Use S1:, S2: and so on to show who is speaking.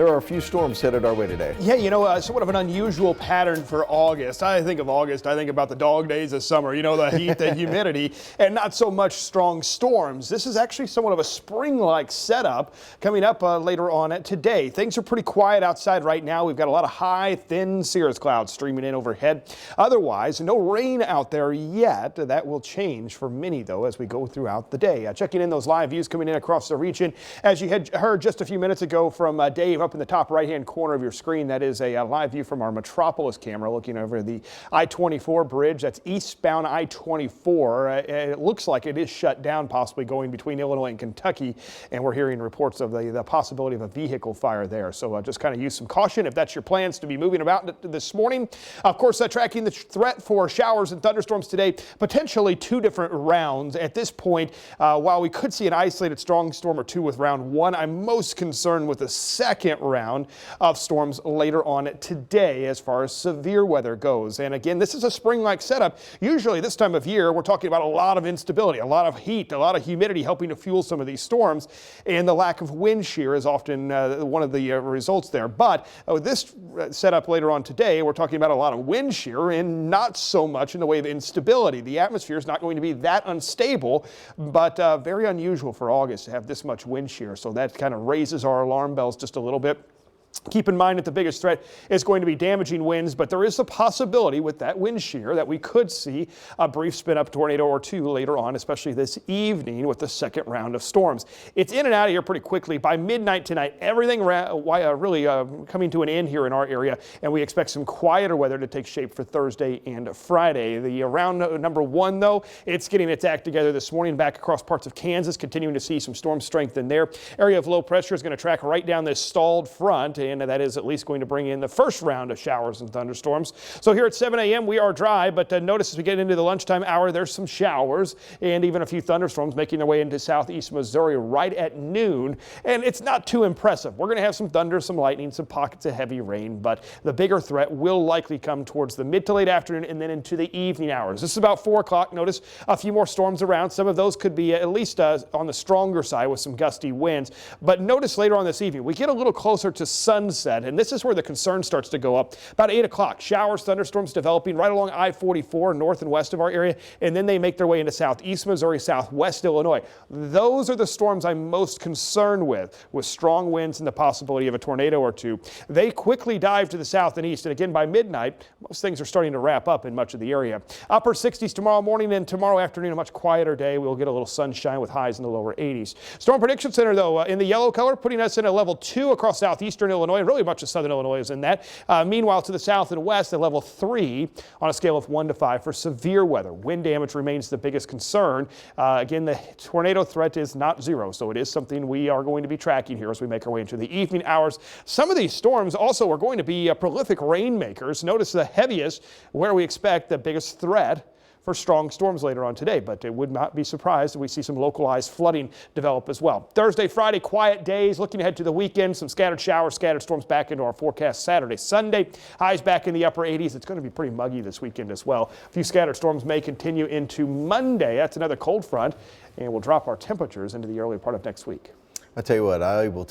S1: There are a few storms headed our way today.
S2: Yeah, somewhat of an unusual pattern for August. I think of August, I think about the dog days of summer, the heat, the humidity, and not so much strong storms. This is actually somewhat of a spring-like setup coming up later on today. Things are pretty quiet outside right now. We've got a lot of high, thin cirrus clouds streaming in overhead. Otherwise, no rain out there yet. That will change for many, though, as we go throughout the day. Checking in those live views coming in across the region. As you had heard just a few minutes ago from Dave up in the top right-hand corner of your screen, that is a live view from our Metropolis camera looking over the I-24 bridge. That's eastbound I-24. It looks like it is shut down, possibly going between Illinois and Kentucky, and we're hearing reports of the possibility of a vehicle fire there. So just kind of use some caution if that's your plans to be moving about this morning. Of course, tracking the threat for showers and thunderstorms today, potentially two different rounds. At this point, while we could see an isolated strong storm or two with round one, I'm most concerned with the second round of storms later on today as far as severe weather goes. And again, this is a spring-like setup. Usually this time of year, we're talking about a lot of instability, a lot of heat, a lot of humidity helping to fuel some of these storms. And the lack of wind shear is often one of the results there. But this setup later on today, we're talking about a lot of wind shear and not so much in the way of instability. The atmosphere is not going to be that unstable, but very unusual for August to have this much wind shear. So that kind of raises our alarm bells just a little bit. Keep in mind that the biggest threat is going to be damaging winds, but there is a possibility with that wind shear that we could see a brief spin-up tornado or two later on, especially this evening with the second round of storms. It's in and out of here pretty quickly. By midnight tonight, everything really coming to an end here in our area, and we expect some quieter weather to take shape for Thursday and Friday. The round number one, though, it's getting its act together this morning back across parts of Kansas, continuing to see some storm strength in there. Area of low pressure is going to track right down this stalled front, and that is at least going to bring in the first round of showers and thunderstorms. So here at 7 a.m. we are dry, but notice as we get into the lunchtime hour, there's some showers and even a few thunderstorms making their way into southeast Missouri right at noon. And it's not too impressive. We're going to have some thunder, some lightning, some pockets of heavy rain, but the bigger threat will likely come towards the mid to late afternoon and then into the evening hours. This is about 4 o'clock. Notice a few more storms around. Some of those could be at least on the stronger side with some gusty winds. But notice later on this evening, we get a little closer to sunset, and this is where the concern starts to go up. About 8 o'clock, showers, thunderstorms developing right along I-44 north and west of our area, and then they make their way into southeast Missouri, southwest Illinois. Those are the storms I'm most concerned with strong winds and the possibility of a tornado or two. They quickly dive to the south and east, and again by midnight, most things are starting to wrap up in much of the area. Upper 60s tomorrow morning, and tomorrow afternoon, a much quieter day. We'll get a little sunshine with highs in the lower 80s. Storm Prediction Center, though, in the yellow color, putting us in a level 2 across southeastern Illinois, and really much of southern Illinois is in that. Meanwhile, to the south and west, at level 3 on a scale of 1 to 5 for severe weather. Wind damage remains the biggest concern. Again, the tornado threat is not zero, so it is something we are going to be tracking here as we make our way into the evening hours. Some of these storms also are going to be prolific rainmakers. Notice the heaviest where we expect the biggest threat for strong storms later on today, but it would not be surprised if we see some localized flooding develop as well. Thursday, Friday, quiet days. Looking ahead to the weekend, some scattered showers, scattered storms back into our forecast Saturday, Sunday. Highs back in the upper 80s. It's going to be pretty muggy this weekend as well. A few scattered storms may continue into Monday. That's another cold front, and we'll drop our temperatures into the early part of next week.
S1: I tell you what, I will take